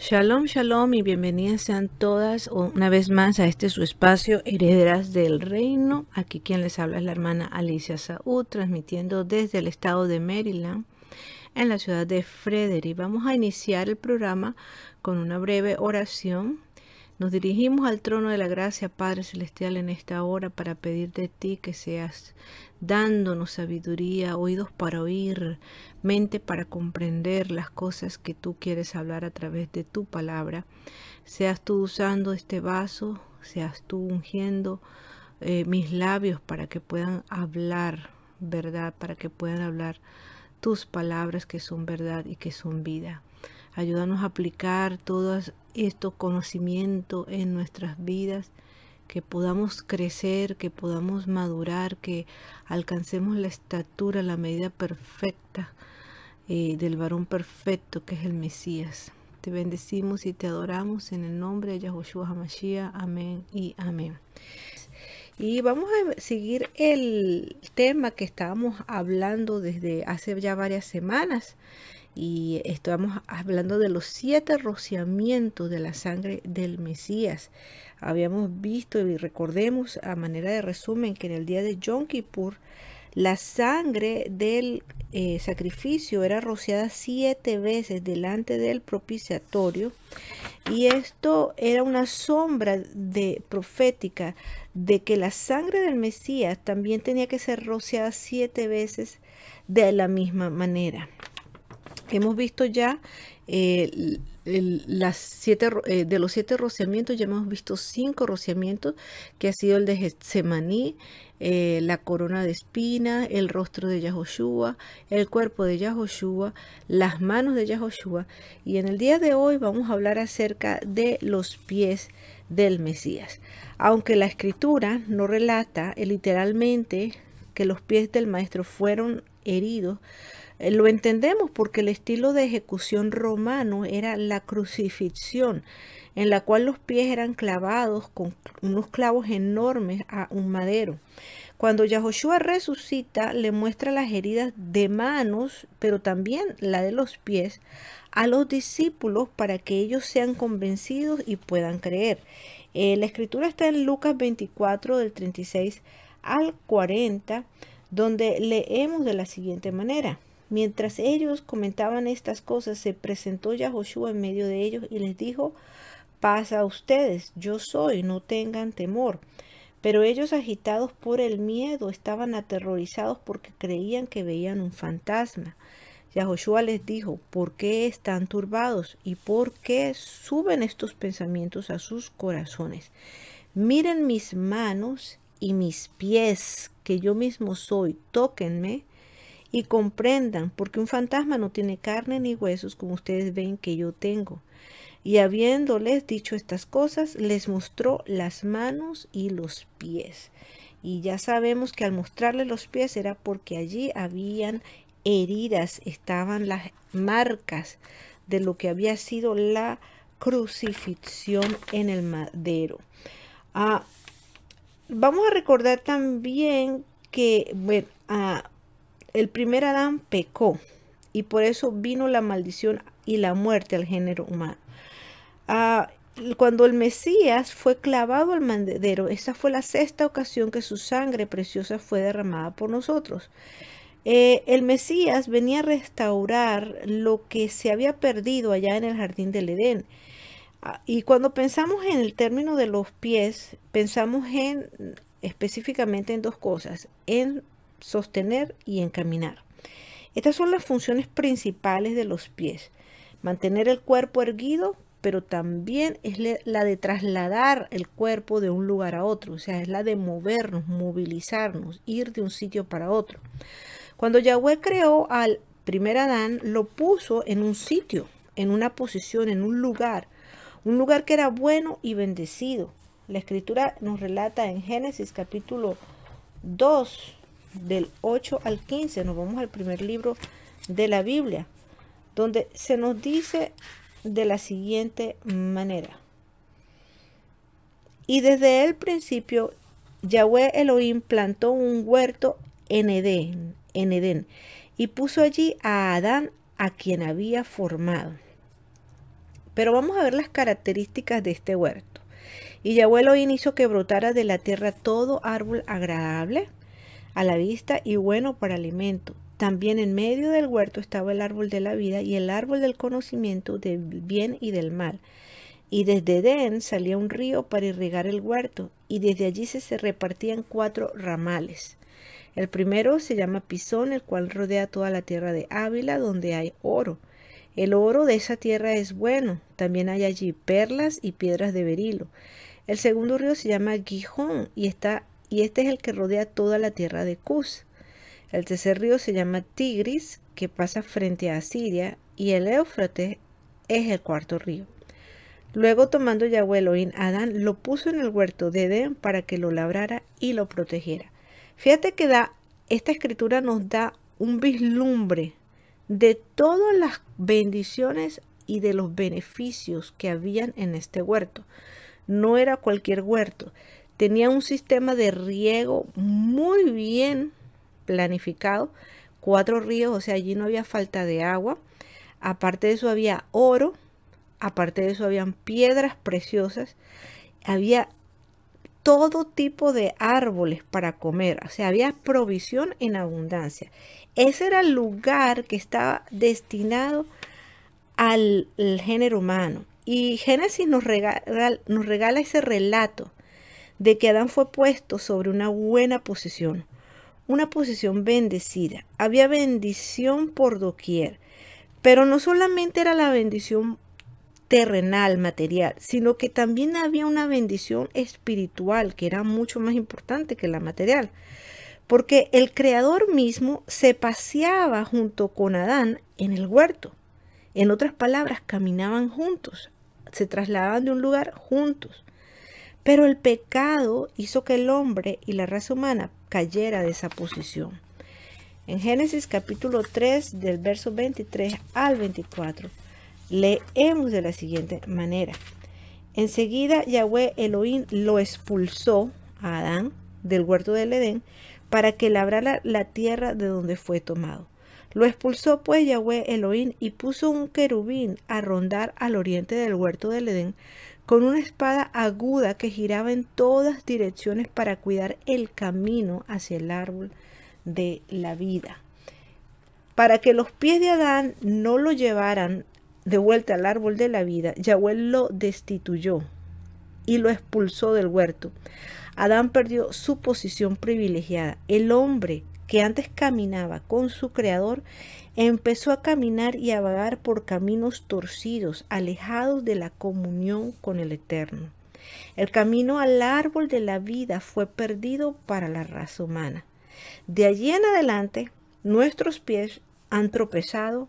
Shalom, shalom y bienvenidas sean todas una vez más a este su espacio Herederas del Reino. Aquí quien les habla es la hermana Alicia Saúd, transmitiendo desde el estado de Maryland, en la ciudad de Frederick. Vamos a iniciar el programa con una breve oración. Nos dirigimos al trono de la gracia, Padre Celestial, en esta hora para pedir de ti que seas dándonos sabiduría, oídos para oír, mente para comprender las cosas que tú quieres hablar a través de tu palabra. Seas tú usando este vaso, seas tú ungiendo mis labios para que puedan hablar verdad, para que puedan hablar tus palabras que son verdad y que son vida. Ayúdanos a aplicar todo estos conocimientos en nuestras vidas, que podamos crecer, que podamos madurar, que alcancemos la estatura, la medida perfecta del varón perfecto que es el Mesías. Te bendecimos y te adoramos en el nombre de Yahushua HaMashiach. Amén y amén. Y vamos a seguir el tema que estábamos hablando desde hace ya varias semanas. Y estamos hablando de los 7 rociamientos de la sangre del Mesías. Habíamos visto y recordemos a manera de resumen que en el día de Yom Kippur la sangre del sacrificio era rociada 7 veces delante del propiciatorio, y esto era una sombra profética de que la sangre del Mesías también tenía que ser rociada 7 veces de la misma manera. Hemos visto ya de los 7 rociamientos, ya hemos visto 5 rociamientos, que ha sido el de Getsemaní, la corona de espina, el rostro de Yahoshua, el cuerpo de Yahoshua, las manos de Yahoshua. Y en el día de hoy vamos a hablar acerca de los pies del Mesías. Aunque la escritura no relata literalmente que los pies del maestro fueron heridos, lo entendemos porque el estilo de ejecución romano era la crucifixión, en la cual los pies eran clavados con unos clavos enormes a un madero. Cuando Yahoshua resucita, le muestra las heridas de manos, pero también la de los pies, a los discípulos para que ellos sean convencidos y puedan creer. La escritura está en Lucas 24, del 36 al 40, donde leemos de la siguiente manera. Mientras ellos comentaban estas cosas, se presentó Yahoshua en medio de ellos y les dijo: paz a ustedes, yo soy, no tengan temor. Pero ellos, agitados por el miedo, estaban aterrorizados porque creían que veían un fantasma. Yahoshua les dijo: ¿por qué están turbados? ¿Y por qué suben estos pensamientos a sus corazones? Miren mis manos y mis pies, que yo mismo soy, tóquenme y comprendan, porque un fantasma no tiene carne ni huesos, como ustedes ven que yo tengo. Y habiéndoles dicho estas cosas, les mostró las manos y los pies. Y ya sabemos que al mostrarles los pies era porque allí habían heridas, estaban las marcas de lo que había sido la crucifixión en el madero. Vamos a recordar también que el primer Adán pecó y por eso vino la maldición y la muerte al género humano. Cuando el Mesías fue clavado al madero, esa fue la 6ª ocasión que su sangre preciosa fue derramada por nosotros. El Mesías venía a restaurar lo que se había perdido allá en el jardín del Edén. Y cuando pensamos en el término de los pies, pensamos específicamente en 2 cosas: en sostener y en caminar. Estas son las funciones principales de los pies: mantener el cuerpo erguido, pero también es la de trasladar el cuerpo de un lugar a otro, o sea, es la de movernos, movilizarnos, ir de un sitio para otro. Cuando Yahweh creó al primer Adán, lo puso en un sitio, en una posición, en un lugar que era bueno y bendecido. La escritura nos relata en Génesis capítulo 2, del 8 al 15, nos vamos al primer libro de la Biblia, donde se nos dice de la siguiente manera: y desde el principio Yahweh Elohim plantó un huerto en Edén, y puso allí a Adán, a quien había formado. Pero vamos a ver las características de este huerto. Y Yahweh Elohim hizo que brotara de la tierra todo árbol agradable a la vista y bueno para alimento. También en medio del huerto estaba el árbol de la vida y el árbol del conocimiento del bien y del mal. Y desde Edén salía un río para irrigar el huerto, y desde allí se repartían 4 ramales. El primero se llama Pisón, el cual rodea toda la tierra de Ávila, donde hay oro. El oro de esa tierra es bueno. También hay allí perlas y piedras de berilo. El segundo río se llama Gijón, y este es el que rodea toda la tierra de Cus. El tercer río se llama Tigris, que pasa frente a Asiria, y el Éufrates es el cuarto río. Luego, tomando Yahweh Elohim a Adán, lo puso en el huerto de Edén para que lo labrara y lo protegiera. Fíjate que esta escritura nos da un vislumbre de todas las bendiciones y de los beneficios que habían en este huerto. No era cualquier huerto. Tenía un sistema de riego muy bien planificado. 4 ríos, o sea, allí no había falta de agua. Aparte de eso había oro. Aparte de eso habían piedras preciosas. Había todo tipo de árboles para comer. O sea, había provisión en abundancia. Ese era el lugar que estaba destinado al género humano. Y Génesis nos regala ese relato de que Adán fue puesto sobre una buena posición. Una posición bendecida. Había bendición por doquier. Pero no solamente era la bendición terrenal, material, sino que también había una bendición espiritual que era mucho más importante que la material, porque el Creador mismo se paseaba junto con Adán en el huerto. En otras palabras, caminaban juntos, se trasladaban de un lugar juntos. Pero el pecado hizo que el hombre y la raza humana cayera de esa posición. En Génesis capítulo 3, del verso 23 al 24, leemos de la siguiente manera. Enseguida Yahweh Elohim lo expulsó a Adán del huerto del Edén para que labrara la tierra de donde fue tomado. Lo expulsó pues Yahweh Elohim y puso un querubín a rondar al oriente del huerto del Edén con una espada aguda que giraba en todas direcciones para cuidar el camino hacia el árbol de la vida. Para que los pies de Adán no lo llevaran de vuelta al árbol de la vida, Yahweh lo destituyó y lo expulsó del huerto. Adán perdió su posición privilegiada. El hombre que antes caminaba con su Creador empezó a caminar y a vagar por caminos torcidos, alejados de la comunión con el Eterno. El camino al árbol de la vida fue perdido para la raza humana. De allí en adelante, nuestros pies han tropezado,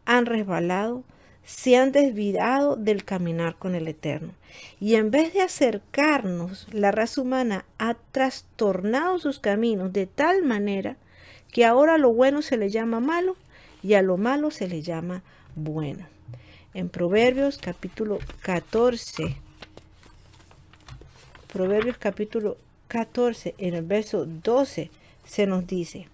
han resbalado, se han desviado del caminar con el Eterno. Y en vez de acercarnos, la raza humana ha trastornado sus caminos de tal manera que ahora a lo bueno se le llama malo y a lo malo se le llama bueno. En Proverbios capítulo 14, en el verso 12, se nos dice: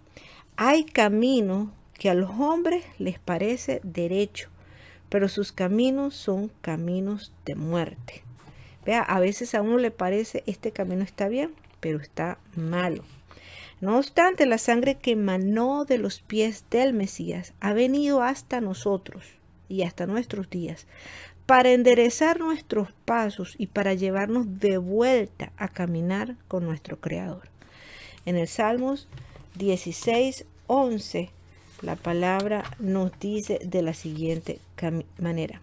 hay camino que a los hombres les parece derecho, pero sus caminos son caminos de muerte. Vea, a veces a uno le parece este camino está bien, pero está malo. No obstante, la sangre que emanó de los pies del Mesías ha venido hasta nosotros y hasta nuestros días para enderezar nuestros pasos y para llevarnos de vuelta a caminar con nuestro Creador. En el Salmos 16:11, la palabra nos dice de la siguiente manera: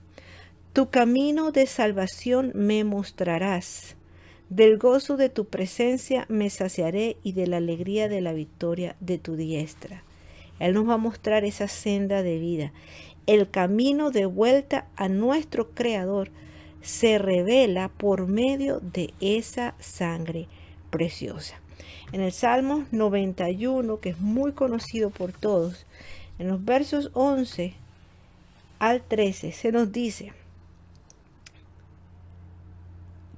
tu camino de salvación me mostrarás, del gozo de tu presencia me saciaré y de la alegría de la victoria de tu diestra. Él nos va a mostrar esa senda de vida. El camino de vuelta a nuestro Creador se revela por medio de esa sangre preciosa. En el Salmo 91, que es muy conocido por todos, en los versos 11 al 13 se nos dice: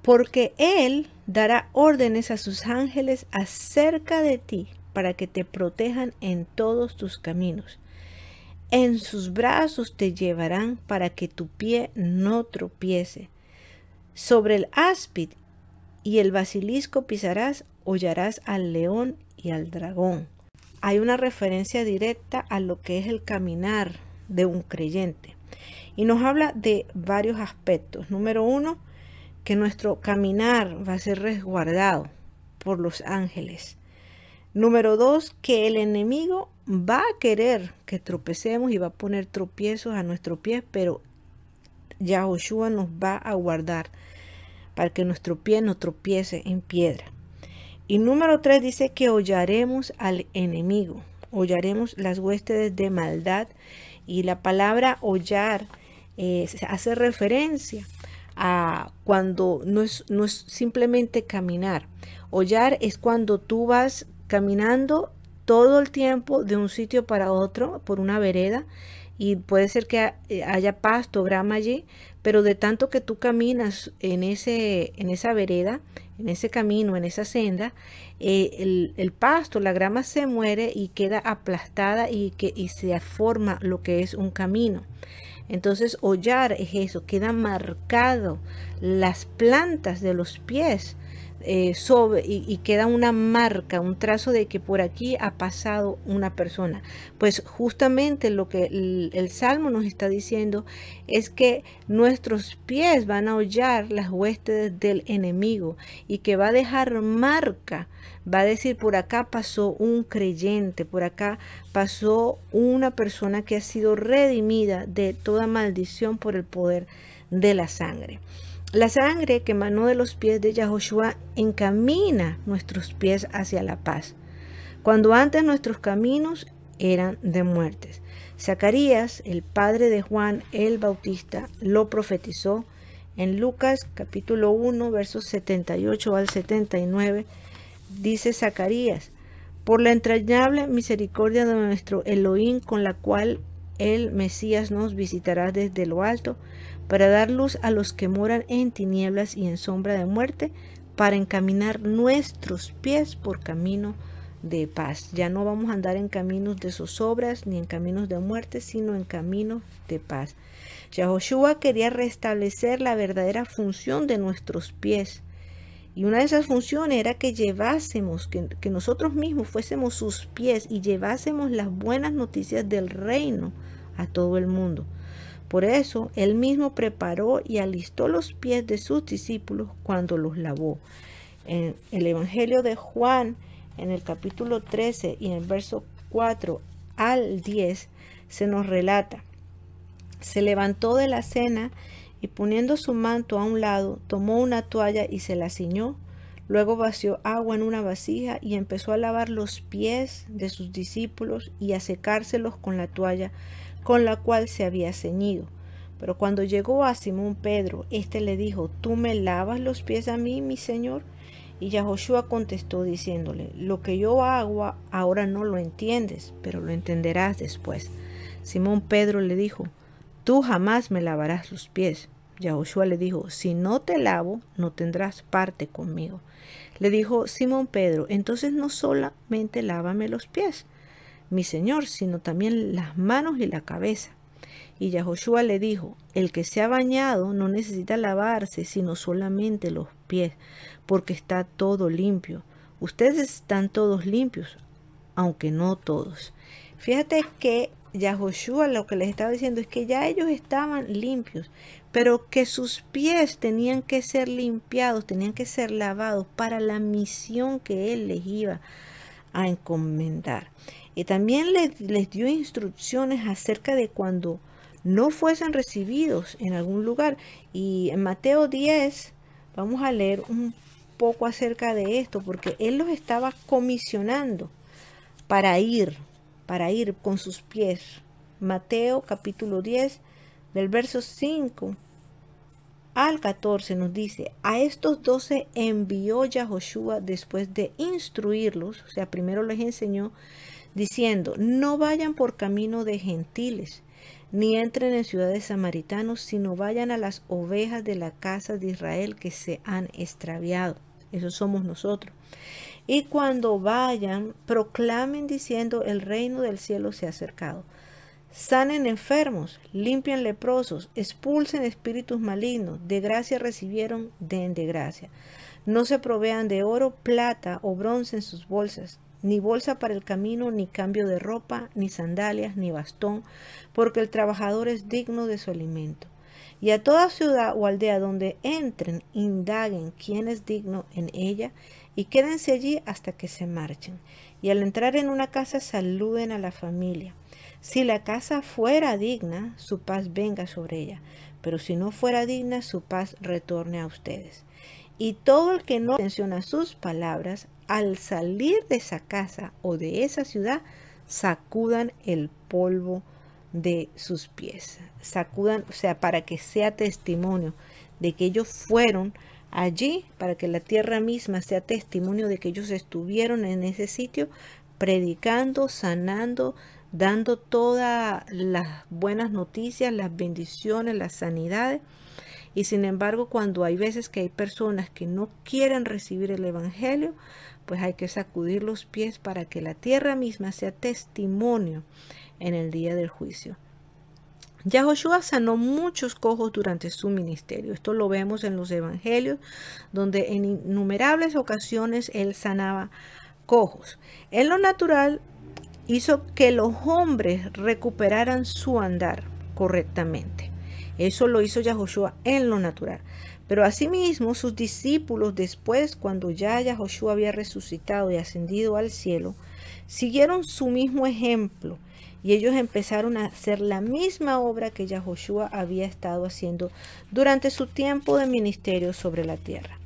porque Él dará órdenes a sus ángeles acerca de ti para que te protejan en todos tus caminos. En sus brazos te llevarán para que tu pie no tropiece. Sobre el áspid y el basilisco pisarás, hollarás al león y al dragón. Hay una referencia directa a lo que es el caminar de un creyente. Y nos habla de varios aspectos. Número uno, que nuestro caminar va a ser resguardado por los ángeles. Número dos, que el enemigo va a querer que tropecemos y va a poner tropiezos a nuestros pies, pero Yahoshua nos va a guardar para que nuestro pie no tropiece en piedra. Y número 3 dice que hollaremos al enemigo, hollaremos las huestes de maldad. Y la palabra hollar hace referencia a cuando no es simplemente caminar. Hollar es cuando tú vas caminando todo el tiempo de un sitio para otro por una vereda, y puede ser que haya pasto, grama allí, pero de tanto que tú caminas en esa vereda, en ese camino, en esa senda, el pasto, la grama se muere y queda aplastada y se forma lo que es un camino. Entonces, hollar es eso, queda marcado las plantas de los pies y queda una marca, un trazo de que por aquí ha pasado una persona. Pues justamente lo que el Salmo nos está diciendo es que nuestros pies van a hollar las huestes del enemigo y que va a dejar marca. Va a decir, por acá pasó un creyente, por acá pasó una persona que ha sido redimida de toda maldición por el poder de la sangre. La sangre que emanó de los pies de Yahoshua encamina nuestros pies hacia la paz, cuando antes nuestros caminos eran de muertes. Zacarías, el padre de Juan el Bautista, lo profetizó en Lucas capítulo 1, versos 78 al 79. Dice Zacarías: por la entrañable misericordia de nuestro Elohim, con la cual el Mesías nos visitará desde lo alto, para dar luz a los que moran en tinieblas y en sombra de muerte, para encaminar nuestros pies por camino de paz. Ya no vamos a andar en caminos de zozobras ni en caminos de muerte, sino en caminos de paz. Yahoshua quería restablecer la verdadera función de nuestros pies. Y una de esas funciones era que llevásemos, que nosotros mismos fuésemos sus pies y llevásemos las buenas noticias del reino a todo el mundo. Por eso, él mismo preparó y alistó los pies de sus discípulos cuando los lavó. En el Evangelio de Juan, en el capítulo 13 y en el verso 4 al 10, se nos relata: se levantó de la cena y poniendo su manto a un lado, tomó una toalla y se la ciñó. Luego vació agua en una vasija y empezó a lavar los pies de sus discípulos y a secárselos con la toalla con la cual se había ceñido. Pero cuando llegó a Simón Pedro, éste le dijo: ¿tú me lavas los pies a mí, mi señor? Y Yahoshua contestó diciéndole: lo que yo hago ahora no lo entiendes, pero lo entenderás después. Simón Pedro le dijo: tú jamás me lavarás los pies. Yahoshua le dijo: si no te lavo, no tendrás parte conmigo. Le dijo Simón Pedro: entonces no solamente lávame los pies, mi señor, sino también las manos y la cabeza. Y Yahoshua le dijo: el que se ha bañado no necesita lavarse, sino solamente los pies, porque está todo limpio. Ustedes están todos limpios, aunque no todos. Fíjate que Yahoshua lo que les estaba diciendo es que ya ellos estaban limpios, pero que sus pies tenían que ser limpiados, tenían que ser lavados para la misión que él les iba a encomendar. Y también les dio instrucciones acerca de cuando no fuesen recibidos en algún lugar. Y en Mateo 10 vamos a leer un poco acerca de esto, porque él los estaba comisionando para ir con sus pies. Mateo capítulo 10 del verso 5 al 14 nos dice: a estos 12 envió Yahoshua después de instruirlos, o sea, primero les enseñó, diciendo: no vayan por camino de gentiles, ni entren en ciudades samaritanos, sino vayan a las ovejas de la casa de Israel que se han extraviado. Eso somos nosotros. Y cuando vayan, proclamen diciendo: el reino del cielo se ha acercado. sanen enfermos, limpian leprosos, expulsen espíritus malignos, de gracia recibieron, den de gracia. No se provean de oro, plata o bronce en sus bolsas, ni bolsa para el camino, ni cambio de ropa, ni sandalias, ni bastón, porque el trabajador es digno de su alimento. Y a toda ciudad o aldea donde entren, indaguen quién es digno en ella, y quédense allí hasta que se marchen. Y al entrar en una casa, saluden a la familia. Si la casa fuera digna, su paz venga sobre ella, pero si no fuera digna, su paz retorne a ustedes. Y todo el que no atenciona sus palabras, al salir de esa casa o de esa ciudad, sacudan el polvo de sus pies. Sacudan, o sea, para que sea testimonio de que ellos fueron allí, para que la tierra misma sea testimonio de que ellos estuvieron en ese sitio, predicando, sanando, dando todas las buenas noticias, las bendiciones, las sanidades. Y sin embargo, cuando hay veces que hay personas que no quieren recibir el evangelio, pues hay que sacudir los pies para que la tierra misma sea testimonio en el día del juicio. Yahoshua sanó muchos cojos durante su ministerio. Esto lo vemos en los evangelios, donde en innumerables ocasiones él sanaba cojos. En lo natural, hizo que los hombres recuperaran su andar correctamente. Eso lo hizo Yahoshua en lo natural. Pero asimismo, sus discípulos después, cuando ya Yahoshua había resucitado y ascendido al cielo, siguieron su mismo ejemplo. Y ellos empezaron a hacer la misma obra que Yahoshua había estado haciendo durante su tiempo de ministerio sobre la tierra.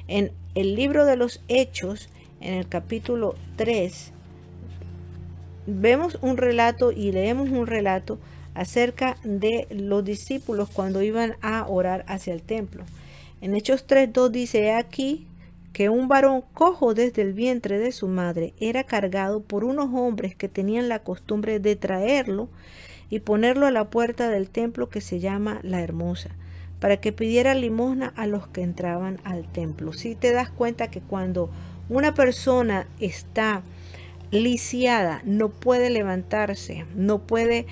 En el libro de los Hechos, en el capítulo 3, vemos un relato y leemos un relato acerca de los discípulos cuando iban a orar hacia el templo. En Hechos 3:2 dice aquí que un varón cojo desde el vientre de su madre era cargado por unos hombres que tenían la costumbre de traerlo y ponerlo a la puerta del templo que se llama La Hermosa, para que pidiera limosna a los que entraban al templo. Si te das cuenta que cuando una persona está lisiada, no puede levantarse, no puede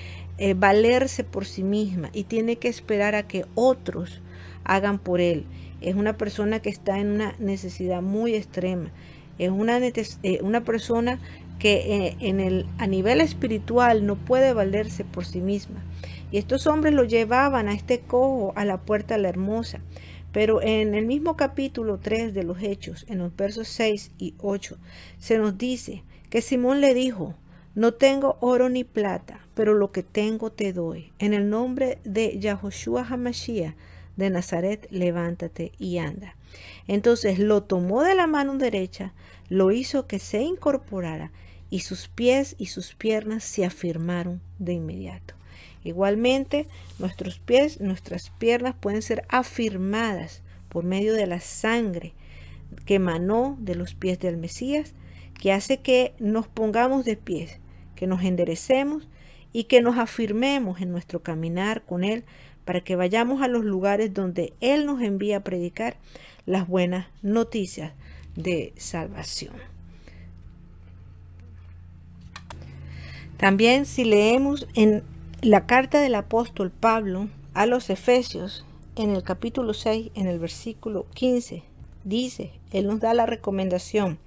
valerse por sí misma y tiene que esperar a que otros hagan por él. Es una persona que está en una necesidad muy extrema. Es una persona que a nivel espiritual no puede valerse por sí misma. Y estos hombres lo llevaban a este cojo a la puerta de La Hermosa. Pero en el mismo capítulo 3 de los Hechos, en los versos 6 y 8, se nos dice que Simón le dijo: no tengo oro ni plata, pero lo que tengo te doy. En el nombre de Yahoshua HaMashiach de Nazaret, levántate y anda. Entonces lo tomó de la mano derecha, lo hizo que se incorporara, y sus pies y sus piernas se afirmaron de inmediato. Igualmente, nuestros pies, nuestras piernas pueden ser afirmadas por medio de la sangre que emanó de los pies del Mesías, que hace que nos pongamos de pies, que nos enderecemos y que nos afirmemos en nuestro caminar con Él, para que vayamos a los lugares donde Él nos envía a predicar las buenas noticias de salvación. También, si leemos en la carta del apóstol Pablo a los Efesios, en el capítulo 6, en el versículo 15, dice, él nos da la recomendación: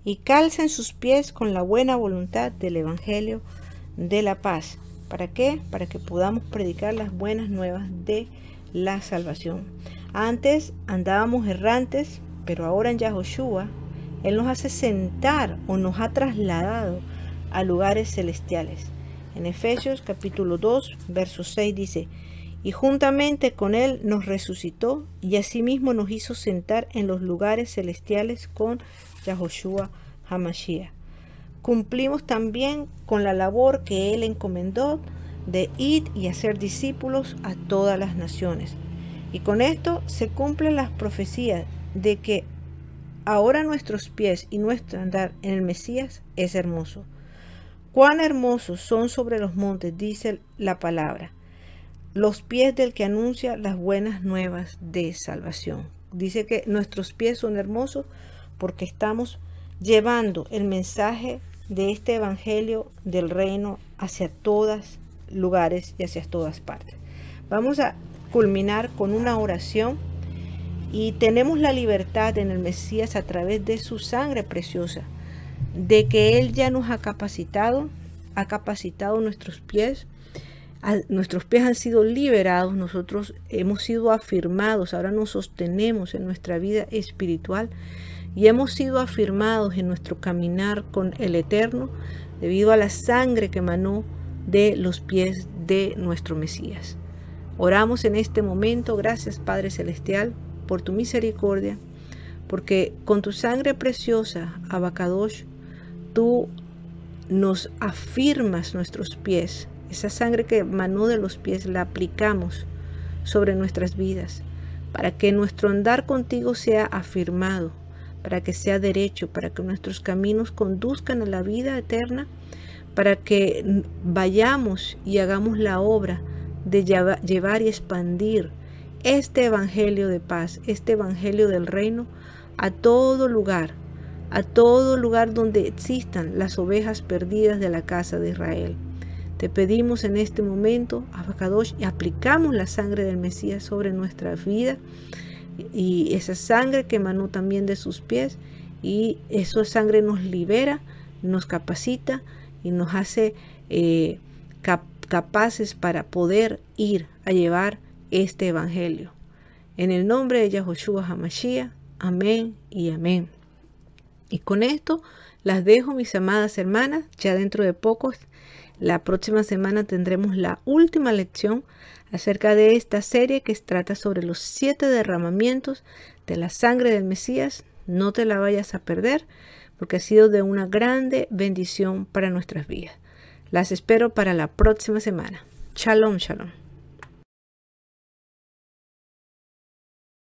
y calcen sus pies con la buena voluntad del Evangelio de la paz. ¿Para qué? Para que podamos predicar las buenas nuevas de la salvación. Antes andábamos errantes, pero ahora en Yahoshua, Él nos hace sentar o nos ha trasladado a lugares celestiales. En Efesios capítulo 2, verso 6 dice: y juntamente con Él nos resucitó y asimismo nos hizo sentar en los lugares celestiales con Yahoshua HaMashiach. Cumplimos también con la labor que Él encomendó de ir y hacer discípulos a todas las naciones. Y con esto se cumplen las profecías de que ahora nuestros pies y nuestro andar en el Mesías es hermoso. Cuán hermosos son sobre los montes, dice la palabra, los pies del que anuncia las buenas nuevas de salvación. Dice que nuestros pies son hermosos porque estamos llevando el mensaje de este evangelio del reino hacia todas lugares y hacia todas partes. Vamos a culminar con una oración. Y tenemos la libertad en el Mesías a través de su sangre preciosa, de que Él ya nos ha capacitado nuestros pies. Nuestros pies han sido liberados, nosotros hemos sido afirmados, ahora nos sostenemos en nuestra vida espiritual y hemos sido afirmados en nuestro caminar con el Eterno debido a la sangre que emanó de los pies de nuestro Mesías. Oramos en este momento. Gracias, Padre Celestial, por tu misericordia, porque con tu sangre preciosa, Abacadosh, tú nos afirmas nuestros pies. Esa sangre que emanó de los pies la aplicamos sobre nuestras vidas, para que nuestro andar contigo sea afirmado, para que sea derecho, para que nuestros caminos conduzcan a la vida eterna, para que vayamos y hagamos la obra de llevar y expandir este evangelio de paz, este evangelio del reino a todo lugar donde existan las ovejas perdidas de la casa de Israel. Te pedimos en este momento, Abacadosh, y aplicamos la sangre del Mesías sobre nuestra vida, y esa sangre que emanó también de sus pies, y esa sangre nos libera, nos capacita y nos hace capaces para poder ir a llevar este evangelio. En el nombre de Yahoshua HaMashiach, amén y amén. Y con esto las dejo, mis amadas hermanas. Ya dentro de poco, la próxima semana, tendremos la última lección acerca de esta serie que trata sobre los 7 derramamientos de la sangre del Mesías. No te la vayas a perder, porque ha sido de una grande bendición para nuestras vidas. Las espero para la próxima semana. Shalom, shalom.